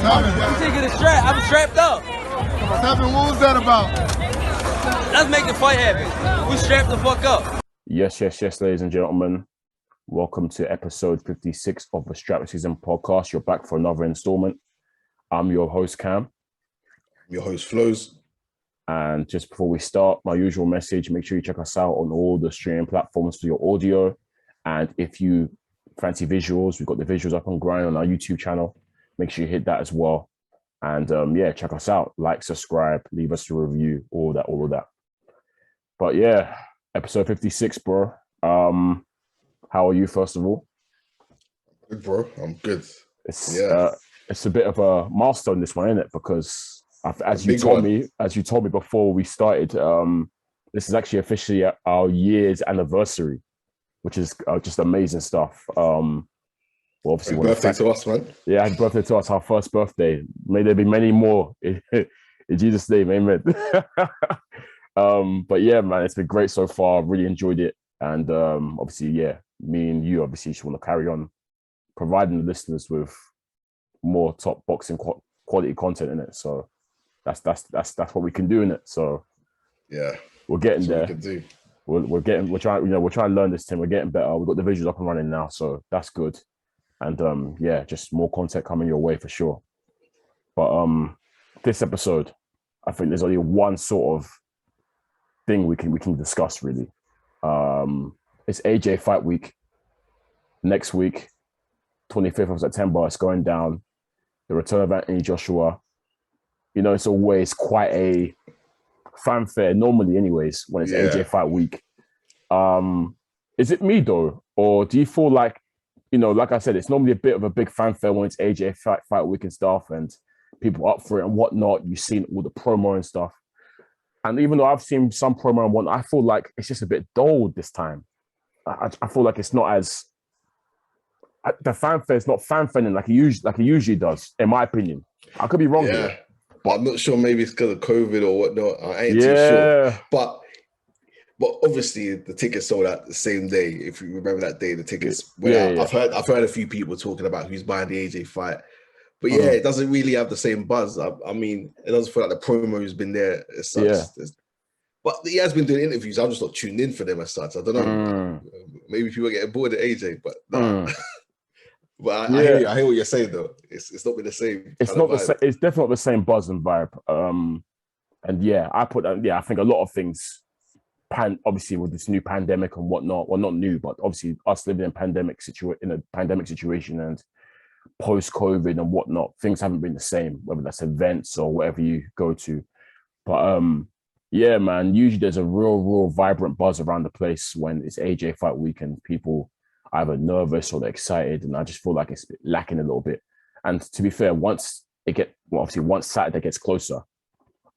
You take it a strap. I'm strapped up. What's happening? What was that about? Let's make the fight happen. We strapped the fuck up. Yes, ladies and gentlemen. Welcome to episode 56 of the Strap Season podcast. You're back for another installment. I'm your host, Cam. Your host, Flows. And just before we start, my usual message, make sure you check us out on all the streaming platforms for your audio. And if you fancy visuals, we've got the visuals up on Grind on our YouTube channel. Make sure you hit that as well. And check us out. Like, subscribe, leave us a review, all of that. But yeah, episode 56, bro. How are you, first of all? Good, bro. I'm good. It's a bit of a milestone, this one, isn't it? Because as you told me before we started, this is actually officially our year's anniversary, which is just amazing stuff. Well, obviously, birthday to us, man. Yeah, happy birthday to us, our first birthday. May there be many more in Jesus' name, amen. But yeah, man, it's been great so far. Really enjoyed it, and obviously, yeah, me and you obviously just want to carry on providing the listeners with more top boxing quality content in it. So that's what we can do in it. So yeah, we're getting there. We can do. We're trying to learn this thing. We're getting better. We've got the visuals up and running now, so that's good. And just more content coming your way for sure. But this episode, I think there's only one sort of thing we can discuss really. It's AJ fight week. Next week, 25th of September, it's going down. The return of Anthony Joshua. You know, it's always quite a fanfare normally anyways when it's AJ fight week. Is it me though? Or do you feel like, you know, like I said, it's normally a bit of a big fanfare when it's AJ fight week and stuff and people up for it and whatnot. You've seen all the promo and stuff. And even though I've seen some promo and whatnot, I feel like it's just a bit dull this time. I feel like it's not as... The fanfare is not fanfaring like it usually does, in my opinion. I could be wrong here. But I'm not sure, maybe it's because of COVID or whatnot. I ain't too sure. But obviously the tickets sold out the same day. If you remember that day, the tickets went out. I've heard a few people talking about who's buying the AJ fight. But it doesn't really have the same buzz. I mean, it doesn't feel like the promo has been there as such. Yeah. But he has been doing interviews. I'm just not tuned in for them as such. I don't know. Maybe people are getting bored of AJ, but no. But I hear what you're saying though. It's not been the same. It's not the same. It's definitely not the same buzz and vibe. I think a lot of things. Obviously with this new pandemic and whatnot. Well, not new, but obviously us living in a pandemic situation and post-COVID and whatnot, things haven't been the same. Whether that's events or whatever you go to, but man. Usually there's a real vibrant buzz around the place when it's AJ fight week and people either nervous or they're excited, and I just feel like it's lacking a little bit. And to be fair, once Saturday gets closer,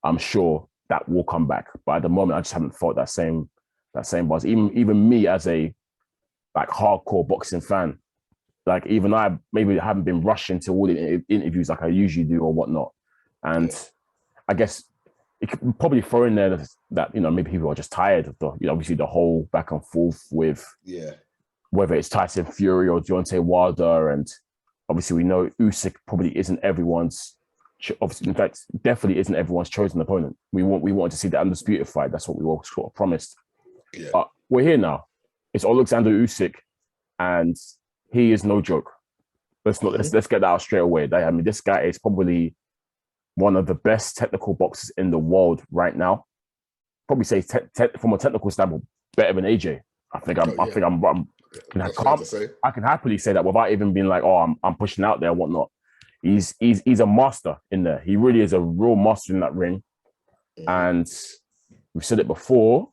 I'm sure that will come back. But at the moment, I just haven't felt that same buzz. Even me as a like hardcore boxing fan, like even I maybe haven't been rushing to all the interviews like I usually do or whatnot. And I guess it could probably throw in there that you know maybe people are just tired of obviously the whole back and forth with whether it's Tyson Fury or Deontay Wilder, and obviously we know Usyk probably isn't everyone's. Obviously, in fact, definitely isn't everyone's chosen opponent. We wanted to see the undisputed fight. That's what we all sort of promised. Yeah. But we're here now. It's Oleksandr Usyk, and he is no joke. Let's get that out straight away. I mean, this guy is probably one of the best technical boxers in the world right now. Probably say from a technical standpoint, better than AJ. I can happily say that without even being like, oh, I'm pushing out there and whatnot. He's a master in there. He really is a real master in that ring. And we've said it before.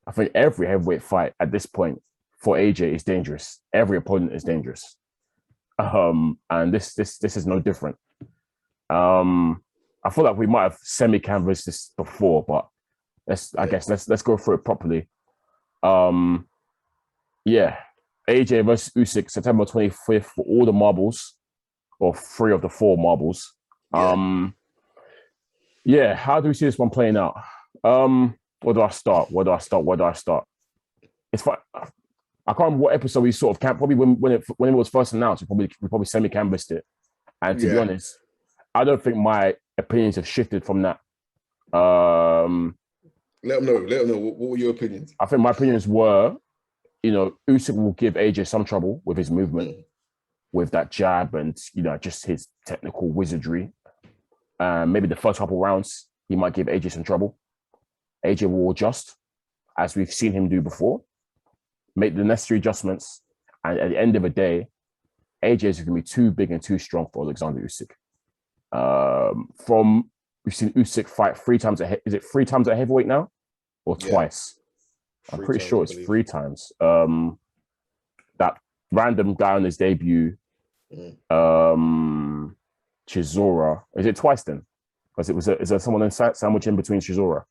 I think every heavyweight fight at this point for AJ is dangerous. Every opponent is dangerous. And this is no different. I feel like we might have semi-canvassed this before, but let's go through it properly. AJ versus Usyk, September 25th for all the marbles, or 3 of the 4 marbles. How do we see this one playing out? Where do I start? It's fine. I can't remember what episode we sort of probably when it was first announced, we probably semi-canvassed it. And to be honest, I don't think my opinions have shifted from that. Let them know. Let them know. What were your opinions? I think my opinions were, Usyk will give AJ some trouble with his movement, with that jab and, just his technical wizardry. Maybe the first couple rounds, he might give AJ some trouble. AJ will adjust, as we've seen him do before, make the necessary adjustments. And at the end of the day, AJ is going to be too big and too strong for Oleksandr Usyk. We've seen Usyk fight 3 times. Is it 3 times at heavyweight now, or twice? I'm pretty sure it's 3 times. That random guy on his debut, Chisora. Is it twice then? Because is there someone sandwich in between Chisora?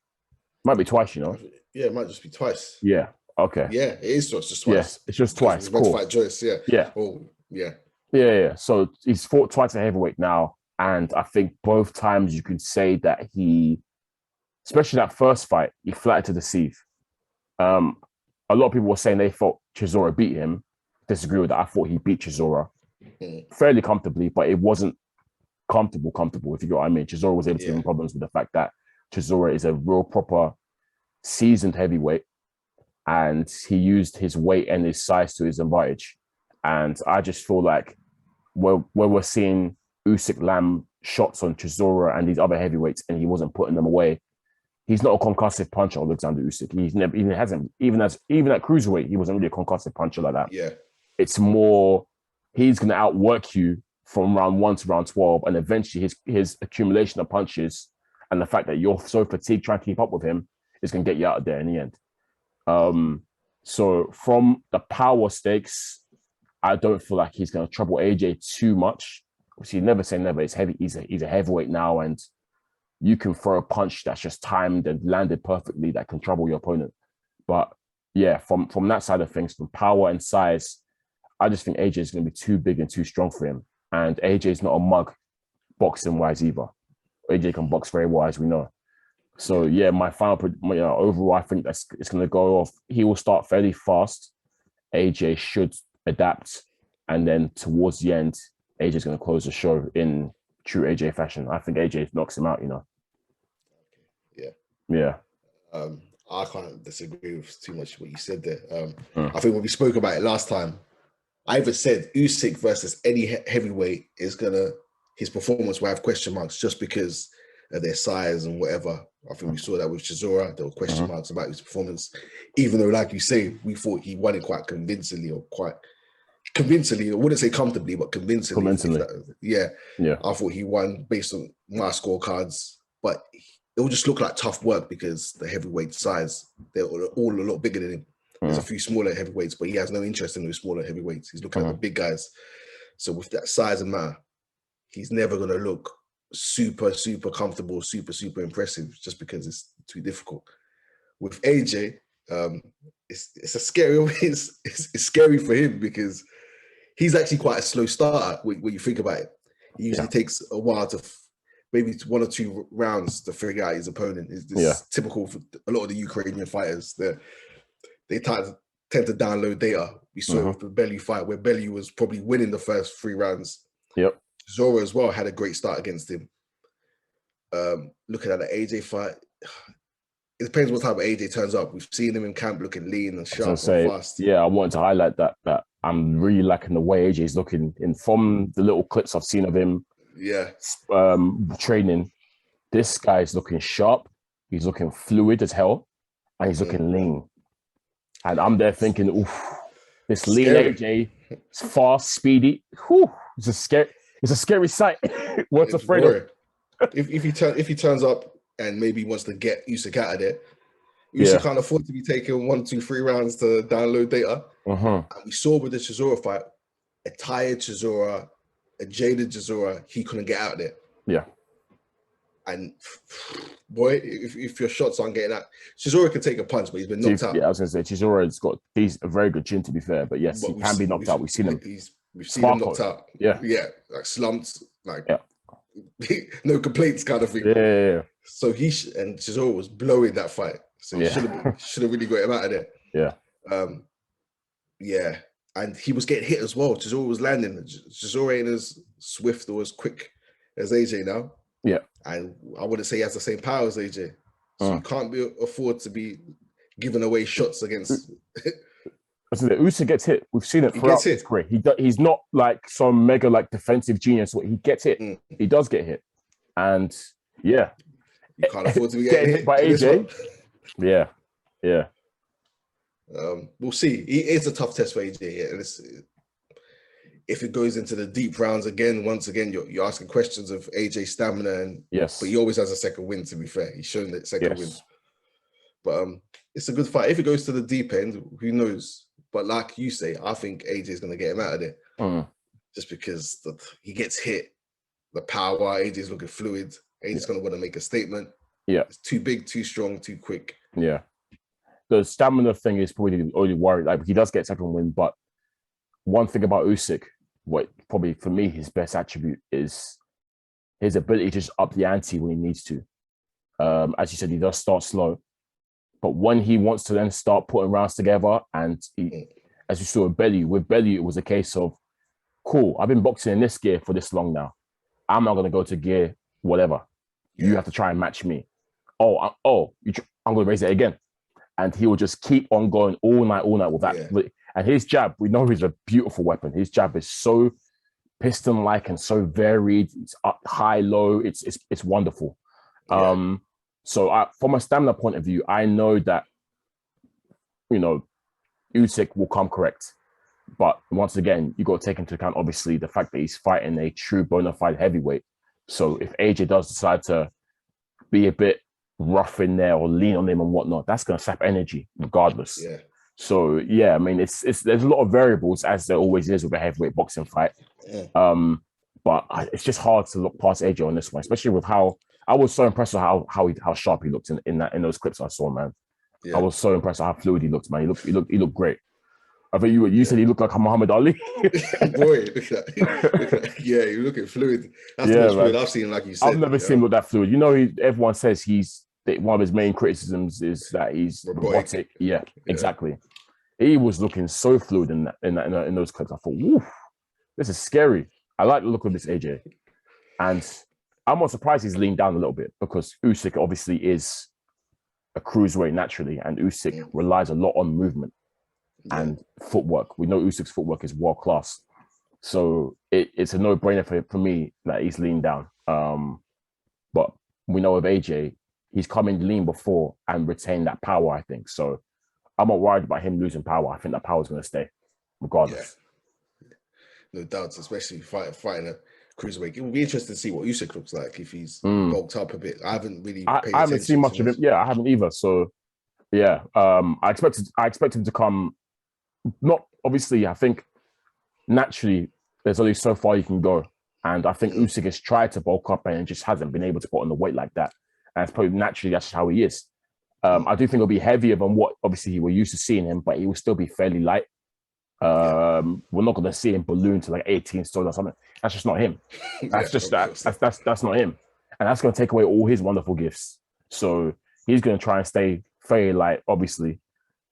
Might be twice, Yeah, it might just be twice. Yeah. Okay. Yeah, it is just twice. Yes, it's just twice. Cool. Fight Joyce. Yeah. Yeah. Oh, yeah. Yeah. So he's fought twice at heavyweight now. And I think both times you can say that especially that first fight, he flattered to deceive. A lot of people were saying they thought Chisora beat him. Disagree with that. I thought he beat Chisora fairly comfortably, but it wasn't comfortable, if you get what I mean. Chisora was able to give him problems with the fact that Chisora is a real proper seasoned heavyweight, and he used his weight and his size to his advantage. And I just feel like where we're seeing Usyk land shots on Chisora and these other heavyweights, and he wasn't putting them away. He's not a concussive puncher, Oleksandr Usyk. He's never, even hasn't, even at cruiserweight, he wasn't really a concussive puncher like that. Yeah, it's more he's going to outwork you from round 1 to round 12, and eventually his accumulation of punches and the fact that you're so fatigued trying to keep up with him is going to get you out of there in the end. So from the power stakes, I don't feel like he's going to trouble AJ too much. Obviously, never say never. It's heavy. He's a heavyweight now, and you can throw a punch that's just timed and landed perfectly that can trouble your opponent. But yeah, from that side of things, from power and size, I just think AJ is going to be too big and too strong for him. And AJ is not a mug boxing wise either. AJ can box very well, as we know. So yeah, my final, overall, I think it's going to go off. He will start fairly fast. AJ should adapt, and then towards the end, AJ is going to close the show in true AJ fashion. I think AJ knocks him out. Yeah. I can't disagree with too much what you said there. I think when we spoke about it last time, I even said Usyk versus any heavyweight his performance will have question marks just because of their size and whatever. I think we saw that with Chisora. There were question marks about his performance, even though, like you say, we thought he won it quite convincingly. I wouldn't say comfortably, but convincingly. Yeah. I thought he won based on my scorecards, but it will just look like tough work because the heavyweight size, they're all a lot bigger than him. There's a few smaller heavyweights, but he has no interest in those smaller heavyweights. He's looking at the big guys. So with that size and matter, he's never going to look super, super comfortable, super, super impressive just because it's too difficult. With AJ, it's a scary. It's scary for him because he's actually quite a slow starter when you think about it. He usually takes a while to maybe 1 or 2 rounds to figure out his opponent. It's typical for a lot of the Ukrainian fighters. They tend to download data. We saw it with the Bellew fight where Bellew was probably winning the first 3 rounds. Yep. Zora as well had a great start against him. Looking at the AJ fight, it depends what type of AJ turns up. We've seen him in camp looking lean and sharp and fast. Yeah, I wanted to highlight that I'm really liking the way AJ is looking. And from the little clips I've seen of him training, this guy is looking sharp. He's looking fluid as hell. And he's looking lean. And I'm there thinking, oof, this lean AJ, it's fast, speedy. Whew, it's a scary sight. What's afraid of? If he turns up and maybe wants to get Usyk out of there, Usyk can't afford to be taking 1, 2, 3 rounds to download data. And we saw with the Chisora fight, a tired Chisora, a jaded Chisora, he couldn't get out there. Yeah. And boy, if your shots aren't getting out, Chisora can take a punch, but he's been knocked out. Yeah, I was going to say Chisora's got a very good chin, to be fair. But yes, he can be knocked out. We've seen him. We've seen him knocked out. Yeah, like slumped, no complaints kind of thing. Yeah. So and Chisora was blowing that fight, so he should have really got him out of there. Yeah. And he was getting hit as well. Chisora was landing. Chisora ain't as swift or as quick as AJ now. Yeah. And I wouldn't say he has the same power as AJ. So you can't afford to be giving away shots against. Listen, Usyk gets hit. We've seen it throughout his career. He's not like some mega like defensive genius. He gets hit. He does get hit, and yeah, you can't afford to be getting hit by AJ. Yeah. We'll see. It's a tough test for AJ, and if it goes into the deep rounds again, once again, you're asking questions of AJ's stamina, and yes, but he always has a second win. To be fair, he's shown that second win. But it's a good fight. If it goes to the deep end, who knows? But like you say, I think AJ is going to get him out of there, just because he gets hit. The power, AJ's looking fluid. AJ's going to want to make a statement. Yeah, it's too big, too strong, too quick. Yeah, the stamina thing is probably the only worry. Like he does get second win, but one thing about Usyk, what probably for me his best attribute is his ability to just up the ante when he needs to. As you said, he does start slow. But when he wants to then start putting rounds together, and as you saw with Belly, it was a case of, cool, I've been boxing in this gear for this long now. I'm not going to go to gear whatever. You have to try and match me. I'm going to raise it again. And he will just keep on going all night with that. Yeah. And his jab, we know he's a beautiful weapon. His jab is so piston-like and so varied. It's up, high, low. It's wonderful. Yeah. So from a stamina point of view, I know that, Usyk will come correct. But once again, you got to take into account, obviously, the fact that he's fighting a true bona fide heavyweight. So if AJ does decide to be a bit rough in there or lean on him and whatnot, that's going to sap energy regardless. Yeah. So, yeah, I mean, there's a lot of variables, as there always is with a heavyweight boxing fight. Yeah. But it's just hard to look past AJ on this one, especially with how I was so impressed with how sharp he looked in those clips I saw, man. Yeah. I was so impressed with how fluid he looked, man. He looked great. I think you said he looked like Muhammad Ali. Boy, look at that. Yeah, you're looking fluid. That's the most fluid I've seen, like you said. I've never seen him look that fluid. Everyone says one of his main criticisms is that he's robotic. Yeah, exactly. He was looking so fluid in those clips. I thought, woof, this is scary. I like the look of this AJ. And I'm not surprised he's leaned down a little bit, because Usyk obviously is a cruiserweight naturally, and Usyk relies a lot on movement and footwork. We know Usyk's footwork is world class. So it's a no-brainer for me that he's leaned down. But we know with AJ, he's come in lean before and retained that power, I think. So I'm not worried about him losing power. I think that power is going to stay, regardless. Yeah. No doubt, especially fighting a cruiserweight. It will be interesting to see what Usyk looks like if he's bulked up a bit. I haven't really paid attention. I haven't seen much of him. Yeah, I haven't either. So, yeah, I expect him to come. Not obviously. I think naturally there's only so far you can go, and I think Usyk has tried to bulk up and just hasn't been able to put on the weight like that. And it's probably naturally that's how he is. I do think it'll be heavier than what obviously we're used to seeing him, but he will still be fairly light. We're not going to see him balloon to like 18 stone or something. That's just not him. That's just that's not him, and that's going to take away all his wonderful gifts. So he's going to try and stay fairly light, obviously.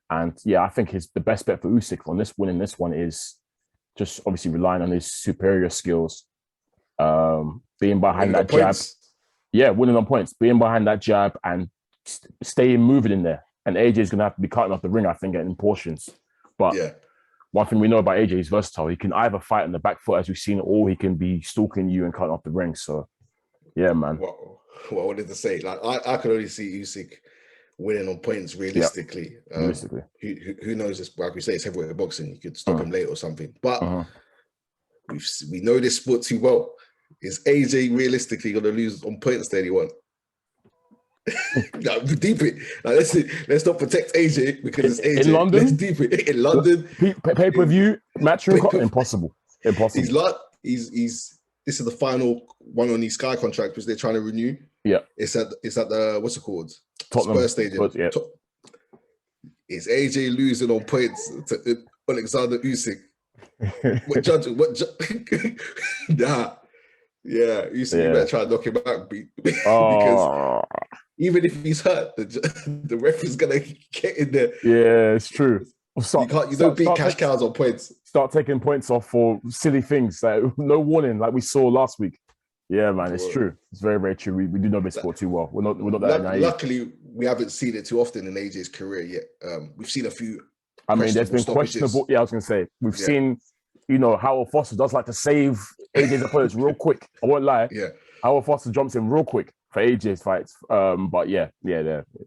And yeah, I think the best bet for Usyk on winning this one is just obviously relying on his superior skills, being behind that jab. Yeah, winning on points, being behind that jab and staying moving in there. And AJ is going to have to be cutting off the ring, I think, in portions. But one thing we know about AJ is versatile. He can either fight on the back foot, as we've seen, or he can be stalking you and cutting off the ring. So, yeah, man. What I wanted to say, like I could only see Usyk winning on points realistically. Realistically. Who knows? This, like we say, it's heavyweight boxing. You could stop him late or something. But we know this sport too well. Is AJ realistically going to lose on points to anyone? Deep it. Like, let's not protect AJ because it's AJ. In London? Let's deep it. In London. Pay-per-view, match room, impossible. He's this is the final one on his Sky contract, which they're trying to renew. Yeah. It's at the what's it called? Tottenham Spurs Stadium. Is AJ losing on points to Oleksandr Usyk? Nah. Yeah, Usyk, you better try and knock him out, because even if he's hurt, the ref is gonna get in there. Yeah, it's true. You don't beat cash cows on points. Start taking points off for silly things, like no warning, like we saw last week. Yeah, man, it's true. It's very, very true. We do know this sport too well. We're not that naive. Luckily, we haven't seen it too often in AJ's career yet. We've seen a few. I mean, there's been questionable. Yeah, I was gonna say we've seen. Howard Foster does like to save AJ's opponents real quick. I won't lie. Yeah, Howard Foster jumps in real quick for AJ's fights. But yeah,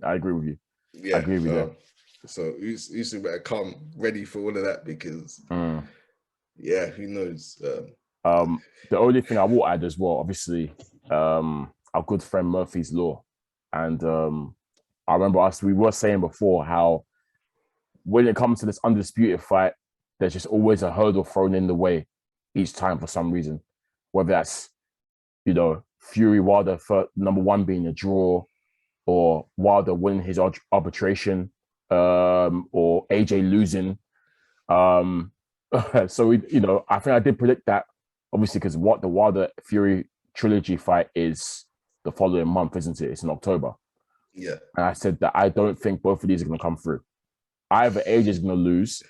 I agree with you. Yeah, I agree with you. So Usyk better come ready for all of that because, who knows? The only thing I will add as well, obviously, our good friend Murphy's Law, and I remember we were saying before how when it comes to this undisputed fight, there's just always a hurdle thrown in the way each time for some reason, whether that's Fury Wilder for number one being a draw, or Wilder winning his arbitration, or AJ losing. So I think I did predict that, obviously, because what the Wilder Fury trilogy fight is the following month, isn't it? It's in October. Yeah. And I said that I don't think both of these are going to come through. Either AJ is going to lose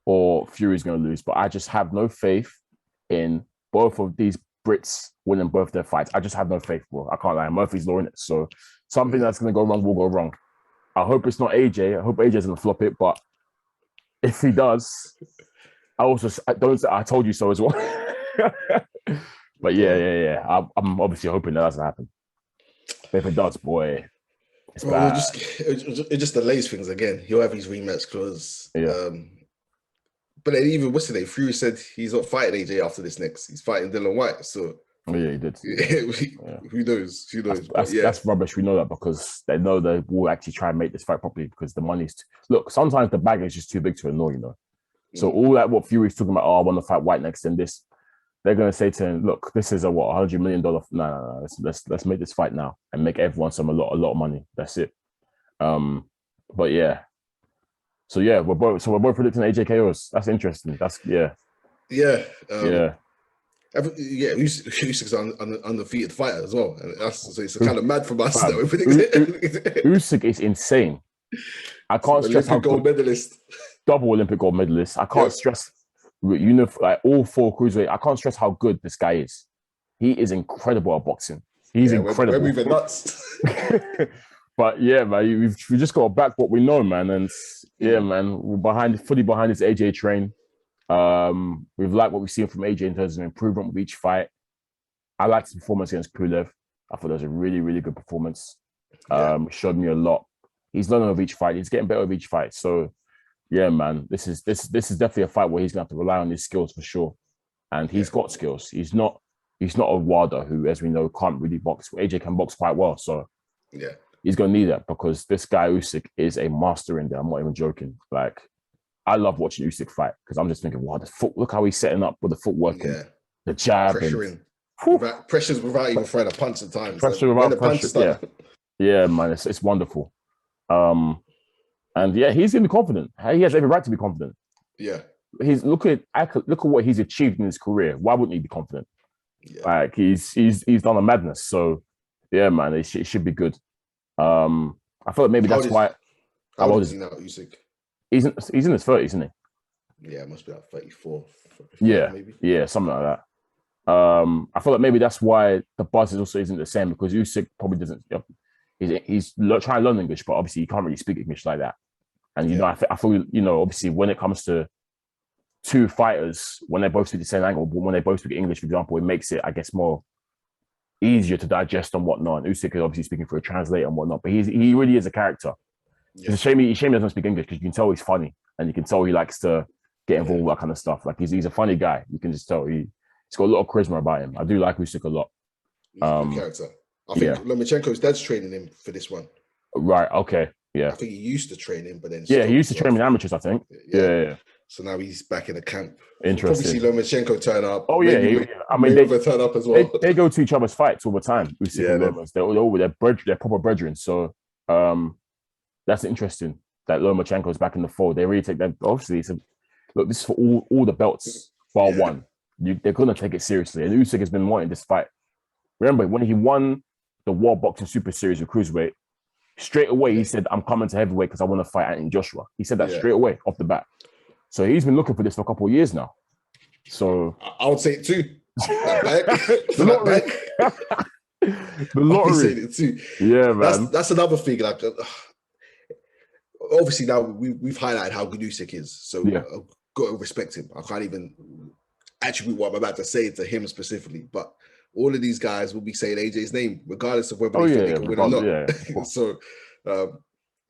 or Fury is going to lose, but I just have no faith in both of these Brits winning both their fights. I just have no faith, bro. I can't lie. Murphy's Law in it. So something that's going to go wrong will go wrong. I hope it's not AJ. I hope AJ's going to flop it, but if he does, I told you so as well. But yeah. I'm obviously hoping that doesn't happen. But if it does, boy, it's bad. It just delays things again. He'll have his rematch clause. Yeah. But then even yesterday, Fury said he's not fighting AJ after this next. He's fighting Dylan White. So yeah, he did. Who knows? That's rubbish. We know that because they know they will actually try and make this fight properly because the money's look. Sometimes the bag is just too big to ignore. So all that what Fury's talking about. Oh, I want to fight White next. And this, they're going to say to him, look, this is a $100 million. No. Let's make this fight now and make everyone a lot of money. That's it. But yeah. So yeah, we're both predicting AJ KOs. That's interesting. Usyk's an undefeated fighter as well, and so it's kind of mad from us that we're predicting. Usyk is insane. I can't stress how gold medalist, double Olympic gold medalist. I can't stress, like all four cruiserweight. I can't stress how good this guy is. He is incredible at boxing. He's incredible. We're moving nuts. But yeah, man, we just got to back what we know, man. And yeah, man, we're fully behind this AJ train. We've liked what we've seen from AJ in terms of improvement with each fight. I liked his performance against Pulev. I thought it was a really, really good performance. Showed me a lot. He's learning of each fight. He's getting better with each fight. So yeah, man, this is definitely a fight where he's gonna have to rely on his skills for sure. And he's got skills. He's not a Wilder who, as we know, can't really box. AJ can box quite well. So yeah. He's going to need that because this guy, Usyk, is a master in there. I'm not even joking. Like, I love watching Usyk fight because I'm just thinking, wow, look how he's setting up with the footwork and the jab. Pressuring. Pressures without even throwing a punch at times. Pressure without pressure, yeah, man, it's wonderful. And yeah, he's going to be confident. He has every right to be confident. Yeah. Look at what he's achieved in his career. Why wouldn't he be confident? Yeah. Like, he's done a madness. So, yeah, man, it should be good. I feel like maybe that's why. How old is he now, Usyk? He's in his 30s, isn't he? Yeah, it must be like 34. Maybe. Yeah, something like that. I feel like maybe that's why the buzz also isn't the same because Usyk probably doesn't. He's trying to learn English, but obviously he can't really speak English like that. And I feel obviously when it comes to two fighters, when they both speak the same language, when they both speak English, for example, it makes it, I guess, more easier to digest and whatnot. And Usyk is obviously speaking for a translator and whatnot, but he really is a character. Yeah. It's a shame he doesn't speak English because you can tell he's funny and you can tell he likes to get involved with that kind of stuff. Like he's a funny guy. You can just tell he's got a lot of charisma about him. I do like Usyk a lot. He's a good character. I think Lomachenko's dad's training him for this one. Right. Okay. Yeah. I think he used to train him, but then he used to train with amateurs. I think. Yeah. So now he's back in the camp. Interesting. Probably see Lomachenko turn up. Oh yeah, they turn up as well. They go to each other's fights all the time. They're proper brethren. So that's interesting that Lomachenko's back in the fold. They really take that. Obviously, this is for all the belts bar one. They're gonna take it seriously. And Usyk has been wanting this fight. Remember when he won the World Boxing Super Series with cruiserweight? Straight away he said, "I'm coming to heavyweight because I want to fight Anthony Joshua." He said that straight away off the bat. So he's been looking for this for a couple of years now. So I would say it too. That bag, The lottery. The lottery. Saying it too. Yeah, man. That's another thing. Like, obviously now we've highlighted how good Usyk is, so I've got to respect him. I can't even attribute what I'm about to say to him specifically, but all of these guys will be saying AJ's name, regardless of whether they think they can win or not. Yeah. So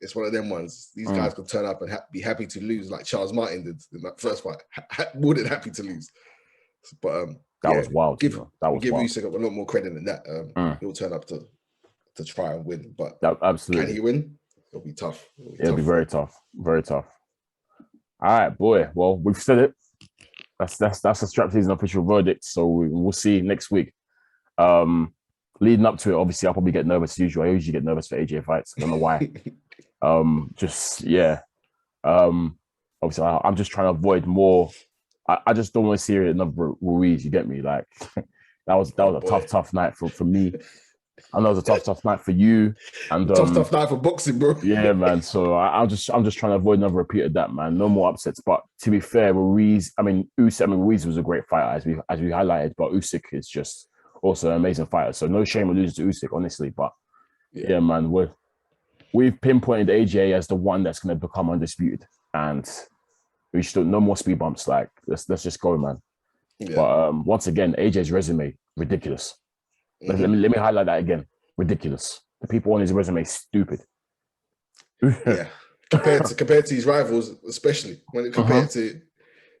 it's one of them ones. These guys could turn up and be happy to lose, like Charles Martin did in that first fight. More than happy to lose. But that was wild. Give wild. Usyk a lot more credit than that. He'll turn up to try and win, but absolutely, can he win? It'll be tough. It'll be very tough. Very tough. All right, boy. Well, we've said it. That's the strap season official verdict. So we'll see next week. Leading up to it, obviously, I'll probably get nervous as usual. I usually get nervous for AJ fights. I don't know why. Obviously, I'm just trying to avoid more. I just don't want to see another Ruiz. You get me? Like that was a tough night for me. I know it was a tough night for you, and tough night for boxing, bro. Yeah, man. So I'm just trying to avoid another repeat of that, man. No more upsets. But to be fair, Ruiz was a great fighter as we highlighted, but Usyk is just also an amazing fighter. So no shame in losing to Usyk, honestly. But yeah man, we've pinpointed AJ as the one that's going to become undisputed, and we should no more speed bumps. Like let's just go, man. Yeah. But once again, AJ's resume ridiculous. Let me highlight that again. Ridiculous. The people on his resume stupid. Yeah, compared to his rivals, especially when it compared to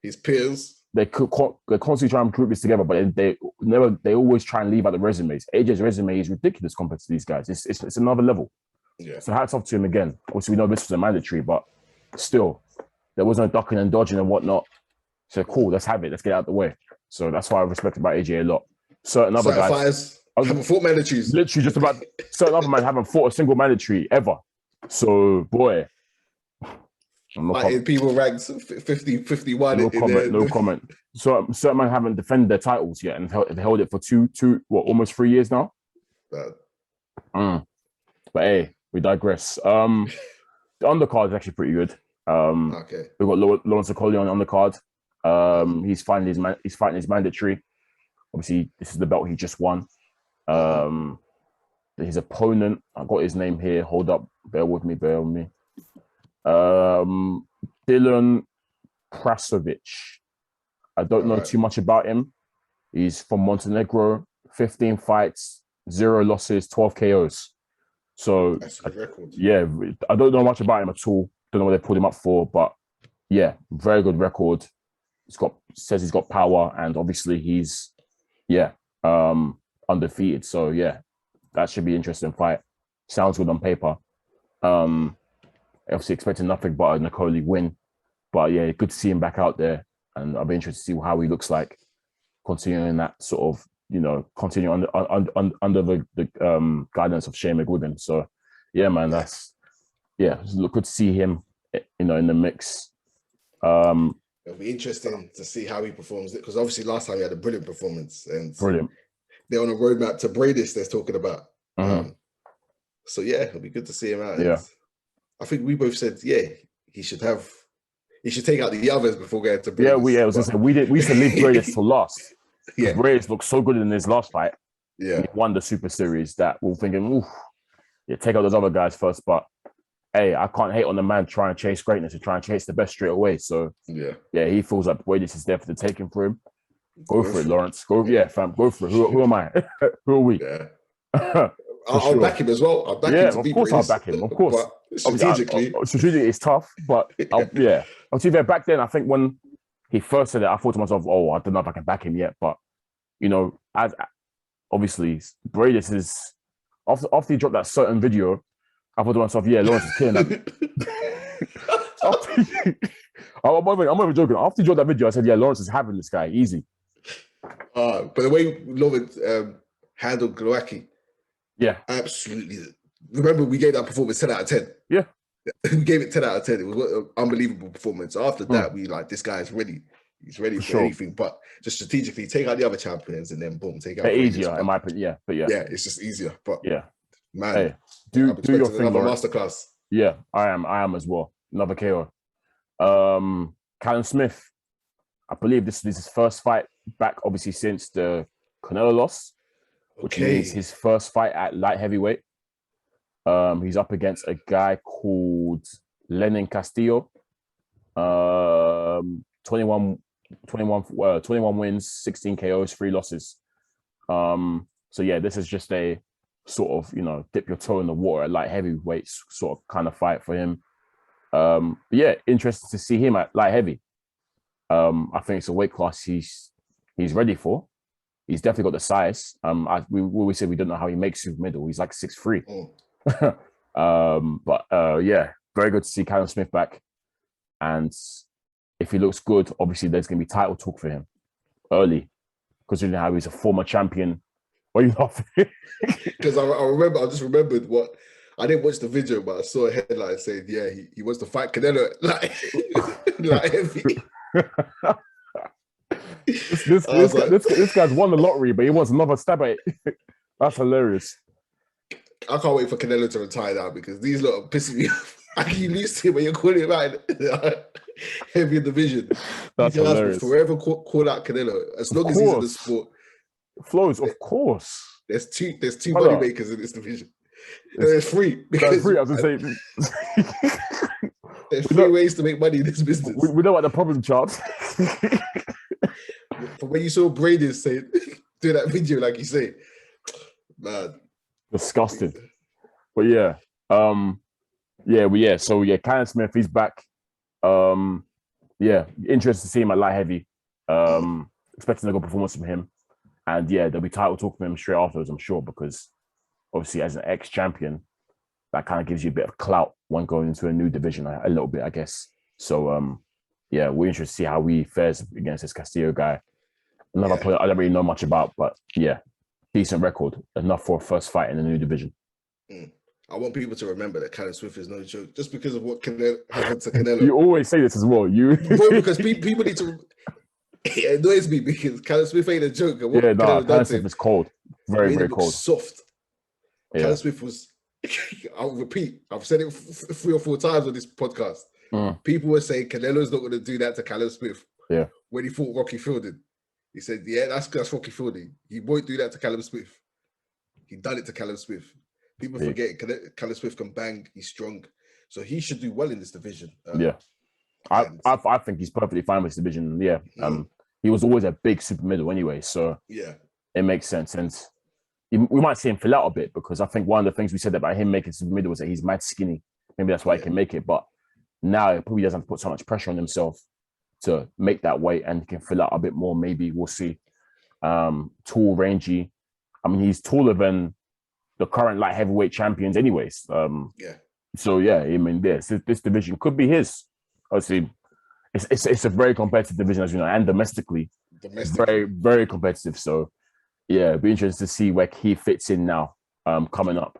his peers, they constantly try and group this together, but they always try and leave out the resumes. AJ's resume is ridiculous compared to these guys. It's another level. Yeah. So hats off to him again. Obviously, we know this was a mandatory, but still, there was no ducking and dodging and whatnot. So cool, let's have it. Let's get out of the way. So that's why I respect about AJ a lot. Certain other guys fighters haven't fought mandatories. Literally, just about certain other men haven't fought a single mandatory ever. So, boy, people ranked 50, 51. No comment. So, certain men haven't defended their titles yet and held it for almost 3 years now. But hey, we digress. The undercard is actually pretty good. We've got Lawrence Okolie on the undercard. He's fighting his mandatory. Obviously, this is the belt he just won. His opponent, I got his name here. Hold up, bear with me. Dylan Prasovic. I don't know too much about him. He's from Montenegro. 15 fights, 0 losses, 12 KOs. So that's a record. Yeah, I don't know much about him at all. Don't know what they pulled him up for, but yeah, very good record. Says he's got power, and obviously he's undefeated. So yeah, that should be an interesting fight. Sounds good on paper. Obviously expecting nothing but a Okolie win, but yeah, good to see him back out there, and I'll be interested to see how he looks like continuing that sort of, continuing under the guidance of Shane McGuigan. So yeah, man, it's good to see him, in the mix. It'll be interesting to see how he performs it, because obviously last time he had a brilliant performance, and they're on a roadmap to Bradis they're talking about. So yeah, it'll be good to see him out. Yeah, I think we both said he should take out the others before going to Bradis. I was gonna say we used to leave Bradis till last. Yeah, Bradis looked so good in his last fight. Yeah, he won the Super Series that we were thinking, take out those other guys first. But hey, I can't hate on the man trying to chase greatness and trying to chase the best straight away. So yeah, he feels like Bradis is there for the taking for him. Go for it, Lawrence. Fam, go for it. Who am I? Who are we? Yeah. I'll back him as well. I'll back him to beat Bradis. I'll back him. Of course. Strategically, it's tough, but I'll see that back then. I think when he first said it, I thought to myself, I don't know if I can back him yet. But as obviously Bradis is after he dropped that certain video, I thought to myself, Lawrence is killing that. I'm not even joking. After he dropped that video, I said, Lawrence is having this guy easy. But the way Lawrence handled Glowacki, absolutely. Remember, we gave that performance 10 out of 10. Yeah. We gave it 10 out of 10. It was an unbelievable performance. After that, we this guy is ready. He's ready for anything. But just strategically, take out the other champions and then boom, take out. Easier, in my opinion. Yeah, it's just easier. But man, hey, do your thing, masterclass. Yeah, I am as well. Another KO. Callum Smith. I believe this is his first fight back obviously since the Canelo loss, which means his first fight at light heavyweight. He's up against a guy called Lenin Castillo. 21 wins, 16 KOs, 3 losses. So yeah, this is just a sort of, you know, dip your toe in the water at light heavyweight sort of kind of fight for him. But yeah, interested to see him at light heavy. I think it's a weight class he's ready for. He's definitely got the size. We always say we don't know how he makes super middle. He's like 6'3". Yeah, very good to see Callum Smith back. And if he looks good, obviously there's going to be title talk for him early, considering how he's a former champion. What are you laughing? Because I just remembered what I didn't watch the video, but I saw a headline saying, "Yeah, he wants to fight Canelo like heavy." This guy's won the lottery, but he wants another stab at it. That's hilarious. I can't wait for Canelo to retire now because these lot are pissing me off. I can lose to him when you're calling him out heavy division. That's hilarious. Forever call out Canelo as long as he's in the sport. Flows, of course. There's two money makers in this division. There's 3 because 3. I was going to say. There's 3 ways to make money in this business. We know what the problem, Charles. From when you saw Brady say do that video, like you say, man, disgusting. But yeah, So yeah, Callum Smith, he's back. Yeah, interested to see him at light heavy. Expecting a good performance from him, and yeah, there'll be title talk from him straight afterwards, I'm sure, because obviously as an ex-champion, that kind of gives you a bit of clout when going into a new division, a little bit, I guess. So yeah, we're interested to see how he fares against this Castillo guy. Another player I don't really know much about, but yeah, decent record, enough for a first fight in a new division. I want people to remember that Callum Smith is no joke, just because of what happened to Canelo. You always say this as well. Because people need to. It annoys me because Callum Smith ain't a joke. Callum Smith is cold, very cold, soft. Yeah. Callum Smith was. I'll repeat. I've said it 3 or 4 times on this podcast. People were saying Canelo's not going to do that to Callum Smith. Yeah. When he fought Rocky Fielding, he said, "Yeah, that's Rocky Fielding. He won't do that to Callum Smith. He done it to Callum Smith." People forget Callum Smith can bang. He's strong, so he should do well in this division. I think he's perfectly fine with this division. Yeah, he was always a big super middle anyway, so yeah, it makes sense. And we might see him fill out a bit because I think one of the things we said about him making super middle was that he's mad skinny. Maybe that's why he can make it, but now he probably doesn't put so much pressure on himself to make that weight and he can fill out a bit more. Maybe we'll see. Tall, rangy. I mean, he's taller than the current light heavyweight champions anyways. So yeah, I mean, this division could be his. Obviously, it's a very competitive division, as you know, and domestically. Very, very competitive. So yeah, it'd be interesting to see where he fits in now, coming up.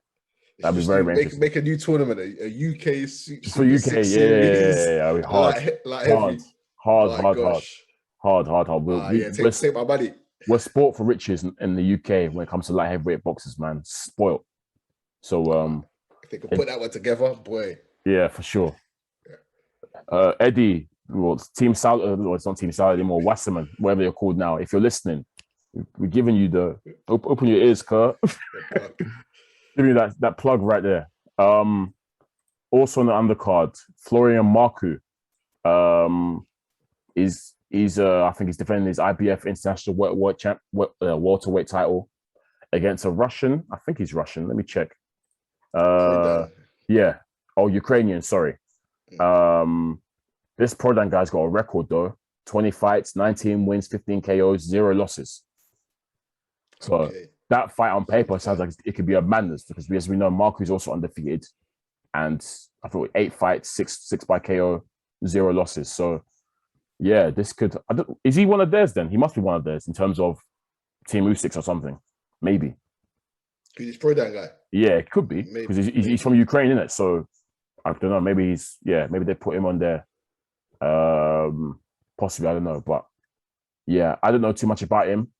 That'd be very interesting. Make a new tournament, a UK for UK, yeah. Hard. Take my money. We're sport for riches in the UK when it comes to light heavyweight boxers, man. Spoiled. So if they could put that one together, boy. Yeah, for sure. Yeah. Eddie, Team Salad, it's not Team Salad anymore, Wasserman, whatever you're called now. If you're listening, we're giving you the open your ears, Kurt. Give me that plug right there. Also on the undercard, Florian Marku He's I think he's defending his IBF International welterweight title against a Russian. I think he's Russian. Let me check. Yeah. Oh, Ukrainian. Sorry. This Prodan guy's got a record though: 20 fights, 19 wins, 15 KOs, 0 losses. So that fight on paper sounds like it could be a madness because, as we know, Marco's also undefeated, and I thought 8 fights, 6 by KO, 0 losses. So. Yeah, this could. Is he one of theirs then? He must be one of theirs in terms of Team Usyk or something. Maybe. Because he's Prodan guy. Yeah, it could be. Because he's from Ukraine, isn't it? So I don't know. Maybe maybe they put him on there. Possibly, I don't know. But yeah, I don't know too much about him.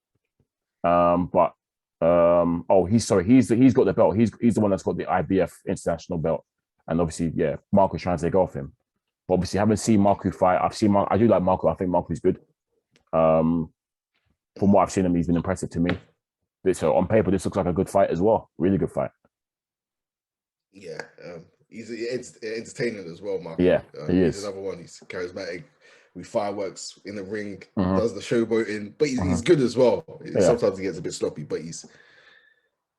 He's got the belt. He's the one that's got the IBF international belt. And obviously, yeah, Marco's trying to take off him. But obviously, I haven't seen Marco fight. I do like Marco. I think Marco's good. from what I've seen him, he's been impressive to me. So on paper, this looks like a good fight as well. Really good fight. Yeah, he's entertaining as well, Mark. Yeah, he is. He's another one. He's charismatic, with fireworks in the ring, does the showboating, but he's good as well. Sometimes he gets a bit sloppy, but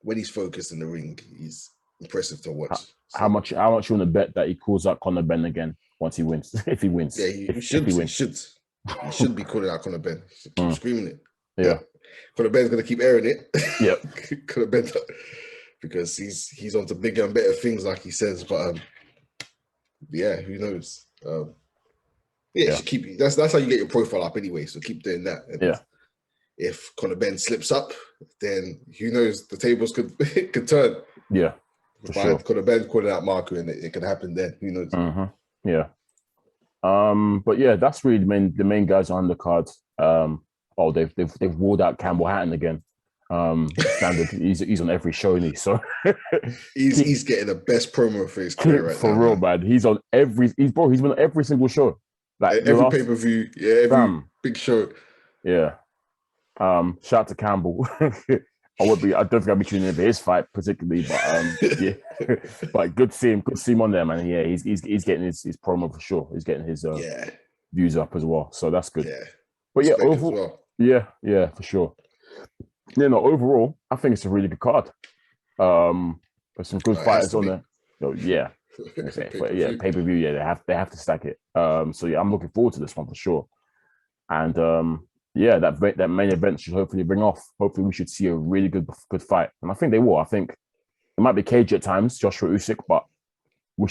when he's focused in the ring, he's impressive to watch. How much you want to bet that he calls out Conor Benn again once he wins? If he wins, yeah, he should be calling out Conor Benn. He should keep screaming it. Yeah, Conor Benn's gonna keep airing it. Yep. Conor Benn, because he's on to bigger and better things, like he says. But yeah, who knows? You should keep. That's how you get your profile up anyway. So keep doing that. And if Conor Benn slips up, then who knows? The tables could turn. Yeah. Sure. Conor Benn calling out Marco, and it could happen then. Who knows? Yeah. But yeah, that's really the main guys on the card. They've ruled out Campbell Hatton again. Standard. He's on every show, isn't he? So he's getting the best promo for his career right for now. For real, man. He's on he's been on every single show. Like every pay-per-view, every big show. Yeah. Shout out to Campbell. I don't think I'll be tuning in for his fight particularly, but yeah. But good to see him on there, man. Yeah, he's getting his promo for sure. He's getting his views up as well. So that's good. Yeah. But yeah, overall, yeah, for sure. You know, overall, I think it's a really good card. There's some good fighters on there. So, yeah. Pay-per-view, they have to stack it. So yeah, I'm looking forward to this one for sure. And that main event should hopefully bring off. Hopefully we should see a really good fight. And I think they will. I think it might be cagey at times, Joshua Usyk, but we'll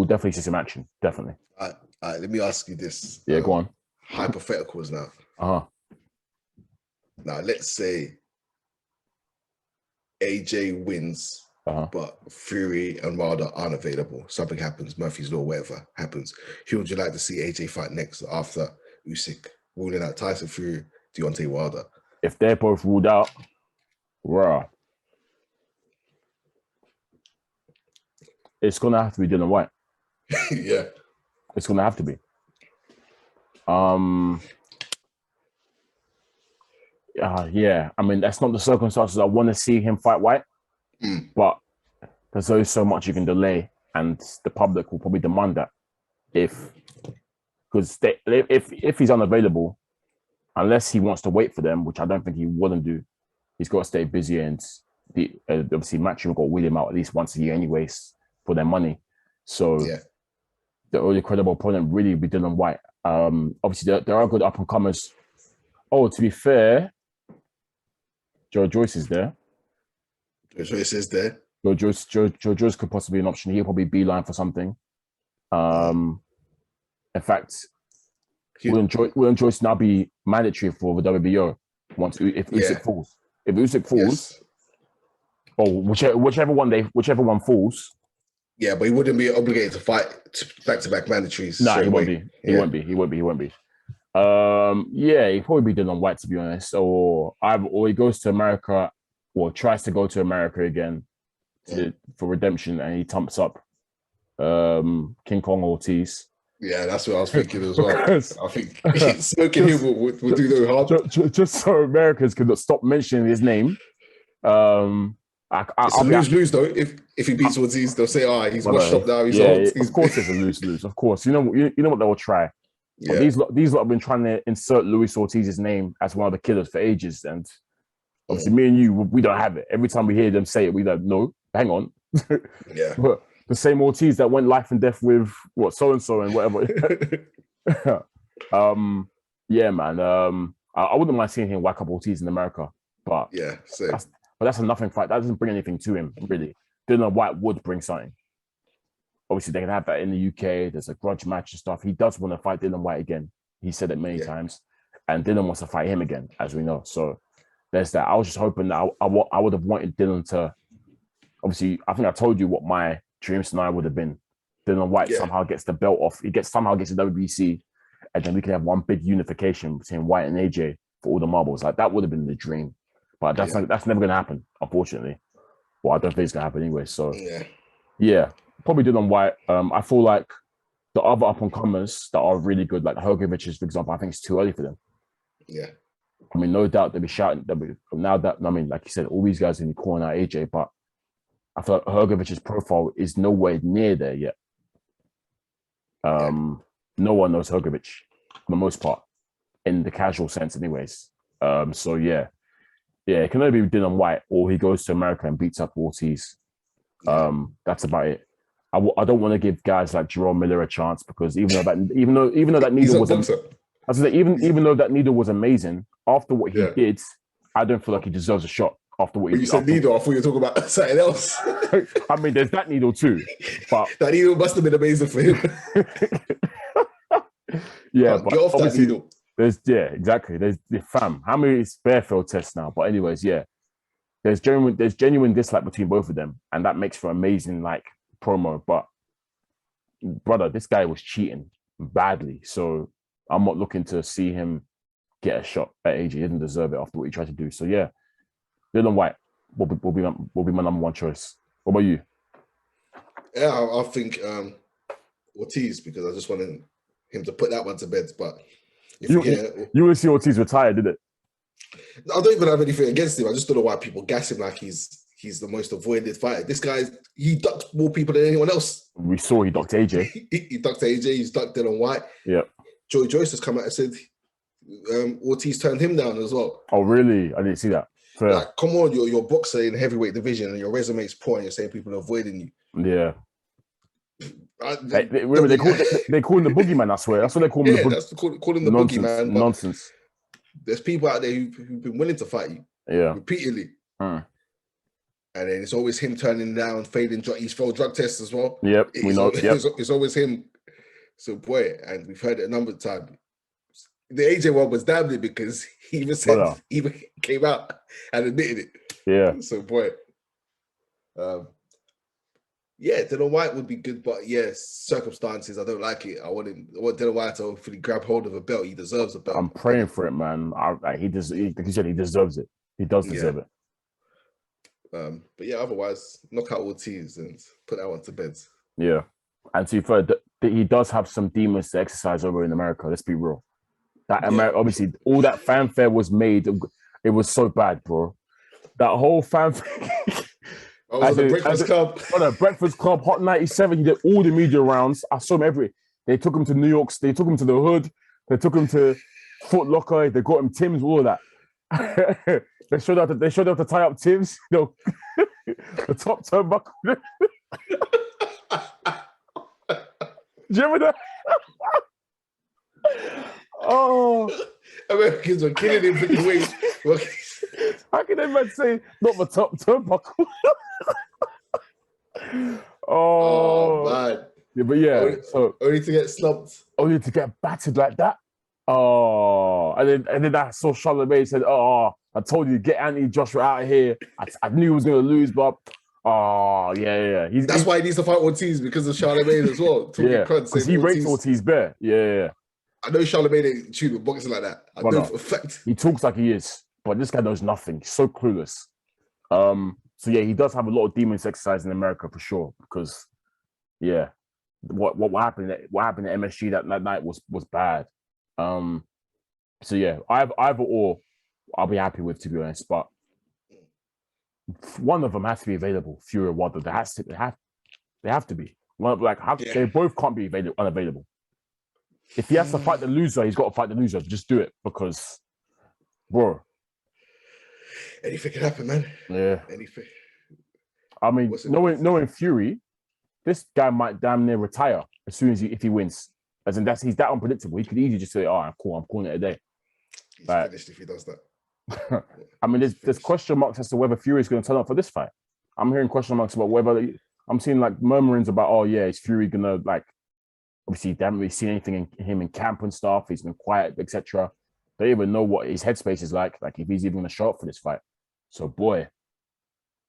definitely see some action. Definitely. All right, let me ask you this. Yeah, go on. Hypotheticals now. Now let's say AJ wins, but Fury and Wilder aren't available. Something happens, Murphy's Law, whatever happens. Who would you like to see AJ fight next after Usyk ruling out Tyson Fury, Deontay Wilder? If they're both ruled out, it's gonna have to be Dylan White. Yeah, it's gonna have to be. Yeah. I mean, that's not the circumstances I want to see him fight White, but there's always so much you can delay, and the public will probably demand that if he's unavailable, unless he wants to wait for them, which I don't think he wouldn't do, he's got to stay busy, and obviously Matchroom got William out at least once a year anyways for their money. So the only credible opponent really would be Dylan White. Obviously there are good up and comers. Oh, to be fair, Joe Joyce is there. Joe Joyce is there. Joe Joyce could possibly be an option. He'll probably beeline for something. In fact, wouldn't Joyce now be mandatory for the WBO if Usyk falls? If Usyk falls, or whichever one falls. Yeah, but he wouldn't be obligated to fight back-to-back mandatories. No, he won't be. He won't be. He'd probably be Dylan White, to be honest, or he goes to America, or tries to go to America again for redemption, and he tumps up King Kong Ortiz. Yeah, that's what I was thinking as well. I think smoking him would do no harm. Just so Americans could stop mentioning his name. It's a lose-lose though. If he beats Ortiz, they'll say, he's washed up now. He's old. Of course, it's a lose-lose. Of course, you know what they'll try. Yeah. These lot have been trying to insert Luis Ortiz's name as one of the killers for ages, and obviously, me and you, we don't have it. Every time we hear them say it, we like, no, hang on. Yeah. But the same Ortiz that went life and death with so and so and whatever. Yeah, man. I wouldn't mind seeing him whack up Ortiz in America, but that's a nothing fight. That doesn't bring anything to him, really. Dylan White would bring something. Obviously, they can have that in the UK. There's a grudge match and stuff. He does want to fight Dylan White again. He said it many times, and Dylan wants to fight him again, as we know. So there's that. I was just hoping that I would have wanted Dylan to. Obviously, I think I told you what my dream scenario would have been. Dylan White somehow gets the belt off. Somehow gets the WBC, and then we can have one big unification between White and AJ for all the marbles. Like that would have been the dream, but that's never going to happen, unfortunately. Well, I don't think it's going to happen anyway. So probably Dylan White. I feel like the other up and comers that are really good, like Hergovic, for example, I think it's too early for them. Yeah. I mean, no doubt they'll be shouting. Now that, I mean, like you said, all these guys are going to be calling out AJ, but I feel like Hrgovic's profile is nowhere near there yet. No one knows Hrgovic for the most part, in the casual sense, anyways. So yeah, it can only be Dylan White, or he goes to America and beats up Ortiz. That's about it. I don't want to give guys like Jerome Miller a chance, because even though that needle was, even though that needle was amazing, after what he did, I don't feel like he deserves a shot. After what you said needle, I thought you were talking about something else. I mean, there's that needle too, but that needle must have been amazing for him. Yeah, but get off that needle. Exactly. There's the fam. How many Fairfield tests now? But anyways, there's genuine dislike between both of them, and that makes for amazing like promo. But brother, this guy was cheating badly, so I'm not looking to see him get a shot at AJ. He didn't deserve it after what he tried to do. So yeah, Dylan White will be my number one choice. What about you? Yeah, I think Ortiz, because I just wanted him to put that one to bed. But you will see Ortiz retire, did it? I don't even have anything against him. I just don't know why people gas him like he's the most avoided fighter. This guy, he ducked more people than anyone else. We saw he ducked AJ. he ducked AJ. He's ducked Dylan White. Yeah. Joey Joyce has come out and said Ortiz turned him down as well. Oh, really? I didn't see that. Fair. Like, come on, you're a boxer in heavyweight division, and your resume is poor, and you're saying people are avoiding you. Yeah. Remember, they call him the boogeyman. I swear, that's what they call him. Call him the boogeyman. Nonsense. There's people out there who've been willing to fight you. Yeah. Repeatedly. And then it's always him turning down, failing. He's failed drug tests as well. Yep, we know. It's always him. So boy, and we've heard it a number of times. The AJ one was damned it, because he even said, he even came out and admitted it. Yeah. So boy, Dylan White would be good, but circumstances, I don't like it. I want Dylan White to hopefully grab hold of a belt. He deserves a belt. I'm praying for it, man. Like you said, he deserves it. He does deserve it. But yeah, otherwise, knock out Ortiz and put that one to bed. Yeah. And to be fair, he does have some demons to exercise over in America. Let's be real. Obviously, all that fanfare was made. It was so bad, bro. That whole fanfare. Was the Breakfast Club. On the Breakfast Club, Hot 97. He did all the media rounds. I saw him They took him to New York. They took him to the Hood. They took him to Foot Locker. They got him Tim's. All of that. They showed up to tie up Tim's. The top turnbuckle. Do you remember that? Oh, Americans are killing him for the way. How can they man say not the top turnbuckle? Oh man. Yeah, but yeah. Only to get slumped. Only to get battered like that. Oh, and then I saw Charlamagne said, "Oh, I told you get Anthony Joshua out of here. I knew he was going to lose, but yeah. That's why he needs to fight Ortiz, because of Charlamagne as well. Because he rates Ortiz bare. Yeah. I know Charlamagne ain't tuned with boxing like that. I know for a fact. He talks like he is, but this guy knows nothing. He's so clueless. So yeah, he does have a lot of demons exercise in America for sure. Because what happened at MSG that night was bad. So yeah, either or, I'll be happy with, to be honest. But one of them has to be available. Fury or Wilder. They have to be. They both can't be unavailable. If he has to fight the loser, he's got to fight the loser. Just do it, because, bro, anything can happen, man. Yeah, anything. I mean, knowing Fury, this guy might damn near retire as soon as if he wins. As in, he's that unpredictable. He could easily just say, "Oh, I'm cool. I'm calling it a day." He's finished if he does that. I mean, there's question marks as to whether Fury is going to turn up for this fight. I'm hearing question marks about whether I'm seeing like murmurings about, oh yeah, is Fury gonna like? Obviously, they haven't really seen anything in him in camp and stuff. He's been quiet, etc. They don't even know what his headspace is like if he's even going to show up for this fight. So, boy,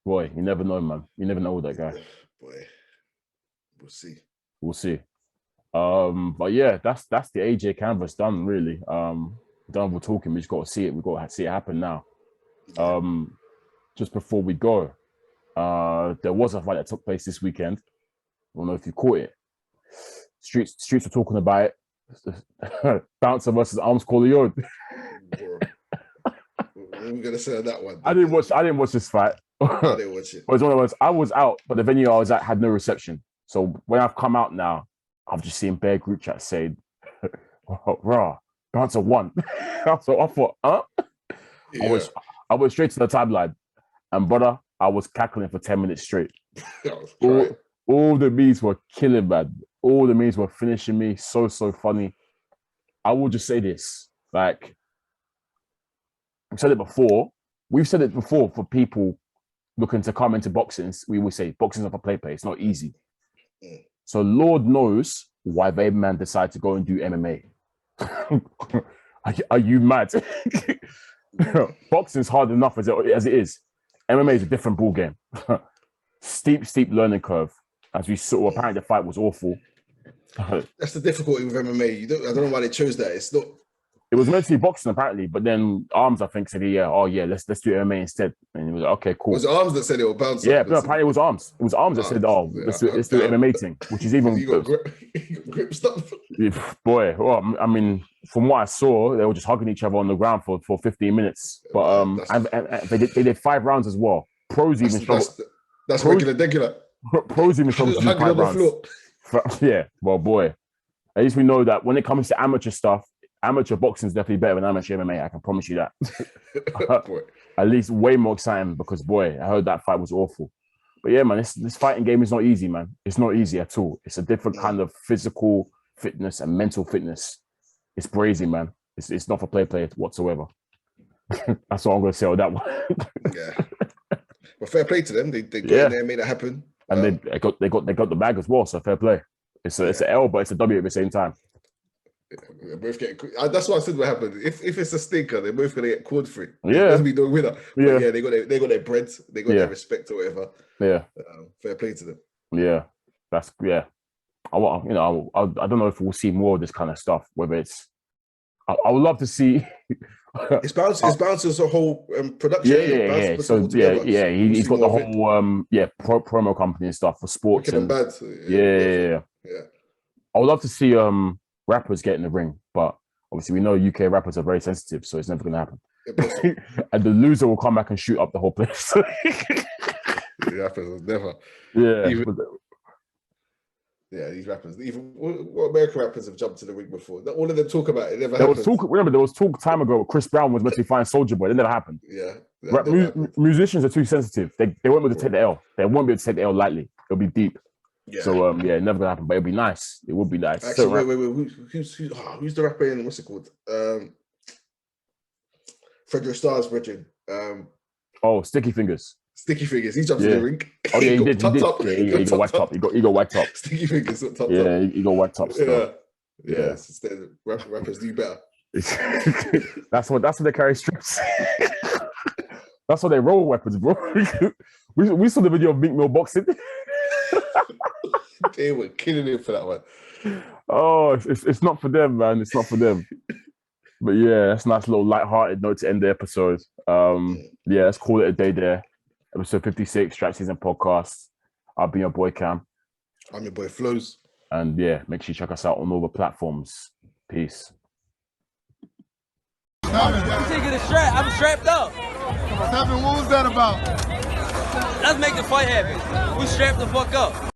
you never know, man. You never know with that guy. Boy, we'll see. But yeah, that's the AJ canvas done, really. Done with talking. We just got to see it. We got to see it happen now. Just before we go, there was a fight that took place this weekend. I don't know if you caught it. Streets were talking about it. Bouncer versus Arms Corleone. we're gonna say on that one. I didn't watch this fight. I didn't watch it. It was one of those. I was out, but the venue I was at had no reception. So when I've come out now, I've just seen bare group chat saying, "Raw, bouncer won." So I thought, huh? Yeah. I went straight to the timeline, and brother, I was cackling for 10 minutes straight. All the memes were killing, man. All the memes were finishing me. So funny. I will just say this, like, I've said it before. We've said it before for people looking to come into boxing. We always say boxing's not for play. It's not easy. So Lord knows why they man decide to go and do MMA. Are you mad? Boxing's hard enough as it is. MMA is a different ball game. steep learning curve. As we saw, apparently the fight was awful. That's the difficulty with MMA. I don't know why they chose that. It's not. It was meant to be boxing apparently, but then Arms, I think, said, let's do MMA instead. And he was like, okay, cool. Was it Arms that said it or Bouncer? Yeah, no, apparently it was Arms. It was Arms that said, let's do an MMA thing, which is even. You got grip stuff. Boy, well, I mean, from what I saw, they were just hugging each other on the ground for 15 minutes. But and they did 5 rounds as well. Pros even struggled. That's regular. Pros even struggled to do 5 rounds. Yeah, well, boy. At least we know that when it comes to amateur stuff, amateur boxing is definitely better than amateur MMA. I can promise you that. At least way more exciting because, boy, I heard that fight was awful. But yeah, man, this fighting game is not easy, man. It's not easy at all. It's a different kind of physical fitness and mental fitness. It's crazy, man. It's not for play whatsoever. That's all I'm going to say on that one. Yeah. Well, fair play to them. They got in there, made it happen. And they got the bag as well, so fair play. It's an L, but it's a W at the same time. They're both getting. That's what I said. What happened? If it's a stinker, they're both gonna get called for it. Yeah, doesn't mean no winner. But yeah, they got their bread. They got their respect or whatever. Yeah, fair play to them. Yeah, I don't know if we'll see more of this kind of stuff. Whether it's, I would love to see. It's Bouncer's a whole production. Yeah. So he's got the whole promo company and stuff for sports and bad. Yeah. I would love to see rappers get in the ring, but obviously we know UK rappers are very sensitive, so it's never going to happen. And the loser will come back and shoot up the whole place. Rappers never. Yeah. These rappers, even what American rappers have jumped to the ring before. All of them talk about it. Never happened. There was talk time ago. Chris Brown was meant to find Soulja Boy. It never happened. Yeah. Musicians are too sensitive. They won't be able to take the L. They won't be able to take the L lightly. It'll be deep. Yeah. So never gonna happen. But it'll be nice. It would be nice. Actually, wait. Who's the rapper in what's it called? Frederick Starr's brethren. Sticky Fingers. Sticky Fingers. He jumped in the ring. Oh yeah, he did. He got whacked up. He got whacked up. Sticky Fingers. He got whacked up. Yeah. Rappers do better. That's what they carry strips. That's what they roll weapons, bro. we saw the video of Meek Mill boxing. They were killing him for that one. Oh, it's not for them, man. It's not for them. But yeah, that's a nice little light-hearted note to end the episode. Let's call it a day there. Episode 56, Strap Season Podcast. I'll be your boy Cam. I'm your boy Flows. And make sure you check us out on all the platforms. Peace. I'm taking a strap. I'm strapped up. What was that about? Let's make the fight happen. We strapped the fuck up.